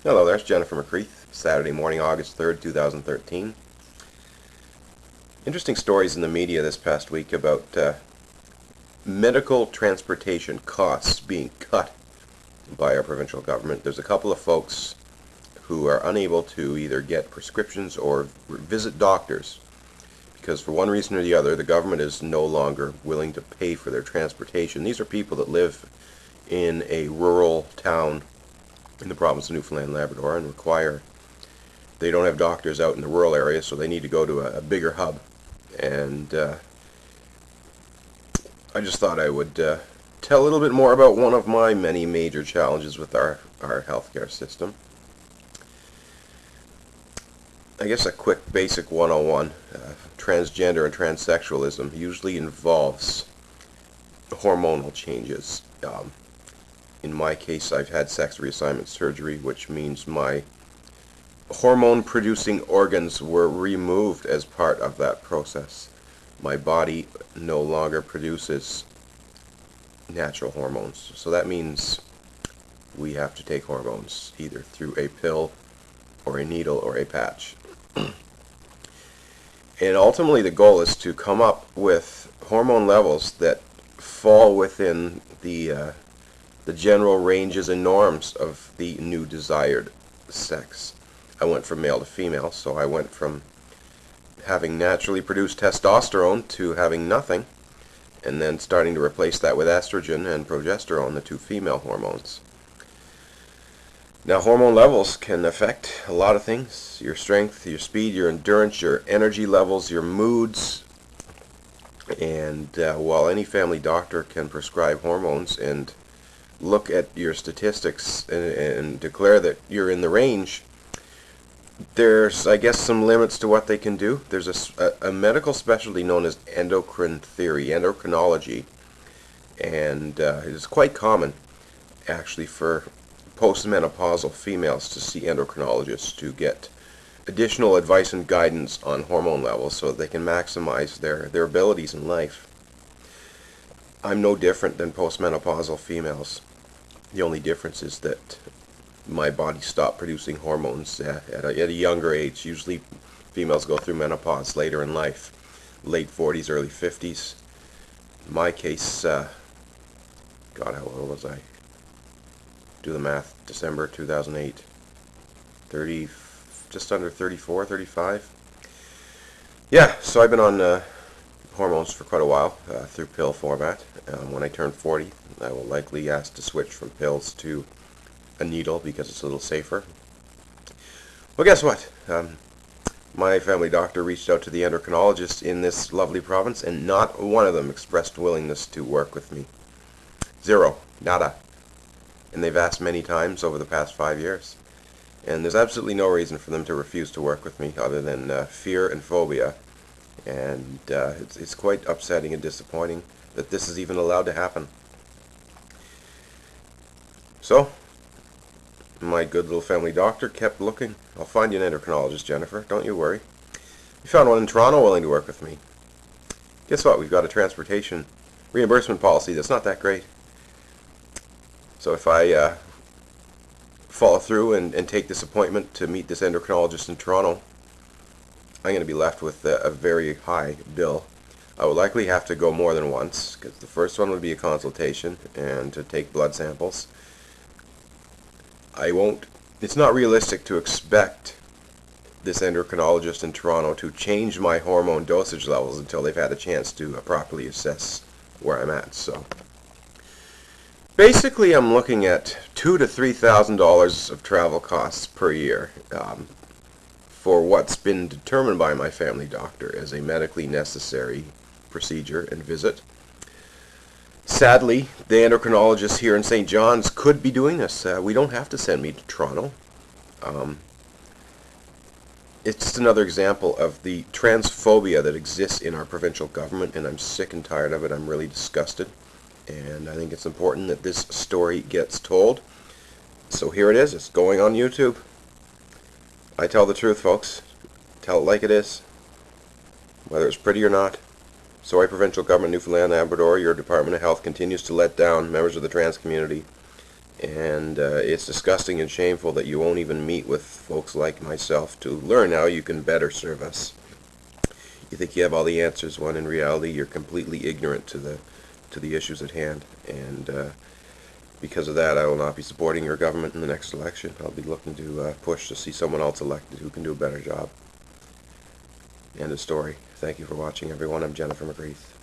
Hello, there's Jennifer McCreath, Saturday morning, August 3rd, 2013. Interesting stories in the media this past week about medical transportation costs being cut by our provincial government. There's a couple of folks who are unable to either get prescriptions or visit doctors because for one reason or the other, the government is no longer willing to pay for their transportation. These are people that live in a rural town in the province of Newfoundland and Labrador and they don't have doctors out in the rural area, so they need to go to a bigger hub. And I just thought I would tell a little bit more about one of my many major challenges with our healthcare system. I guess a quick basic 101. Transgender and transsexualism usually involves hormonal changes. In my case, I've had sex reassignment surgery, which means my hormone-producing organs were removed as part of that process. My body no longer produces natural hormones. So that means we have to take hormones, either through a pill or a needle or a patch. And ultimately the goal is to come up with hormone levels that fall within the general ranges and norms of the new desired sex. I went from male to female, so I went from having naturally produced testosterone to having nothing, and then starting to replace that with estrogen and progesterone, the two female hormones. Now, hormone levels can affect a lot of things: your strength, your speed, your endurance, your energy levels, your moods. And while any family doctor can prescribe hormones and look at your statistics and declare that you're in the range, there's, I guess, some limits to what they can do. There's a medical specialty known as endocrine theory, endocrinology, and it is quite common, actually, for postmenopausal females to see endocrinologists to get additional advice and guidance on hormone levels so that they can maximize their abilities in life. I'm no different than postmenopausal females. The only difference is that my body stopped producing hormones at a younger age. Usually females go through menopause later in life, late 40s, early 50s. In my case, God, how old was I? Do the math. December 2008. Just under 34, 35. Yeah, so I've been on hormones for quite a while through pill format. When I turn 40, I will likely ask to switch from pills to a needle because it's a little safer. Well, guess what? My family doctor reached out to the endocrinologists in this lovely province, and not one of them expressed willingness to work with me. Zero. Nada. And they've asked many times over the past 5 years. And there's absolutely no reason for them to refuse to work with me other than fear and phobia. And it's quite upsetting and disappointing that this is even allowed to happen. So, my good little family doctor kept looking. I'll find you an endocrinologist, Jennifer. Don't you worry. We found one in Toronto willing to work with me. Guess what? We've got a transportation reimbursement policy that's not that great. So if I follow through and take this appointment to meet this endocrinologist in Toronto, I'm going to be left with a very high bill. I will likely have to go more than once, because the first one would be a consultation and to take blood samples. It's not realistic to expect this endocrinologist in Toronto to change my hormone dosage levels until they've had a chance to properly assess where I'm at. So basically, I'm looking at $2,000 to $3,000 of travel costs per year for what's been determined by my family doctor as a medically necessary procedure and visit. Sadly, the endocrinologists here in St. John's could be doing this. We don't have to send me to Toronto. It's just another example of the transphobia that exists in our provincial government, and I'm sick and tired of it. I'm really disgusted. And I think it's important that this story gets told. So here it is. It's going on YouTube. I tell the truth, folks. Tell it like it is, whether it's pretty or not. Sorry, provincial government, Newfoundland and Labrador, your Department of Health continues to let down members of the trans community. And it's disgusting and shameful that you won't even meet with folks like myself to learn how you can better serve us. You think you have all the answers when in reality you're completely ignorant to the issues at hand. And because of that, I will not be supporting your government in the next election. I'll be looking to push to see someone else elected who can do a better job. End of story. Thank you for watching, everyone. I'm Jennifer McCreath.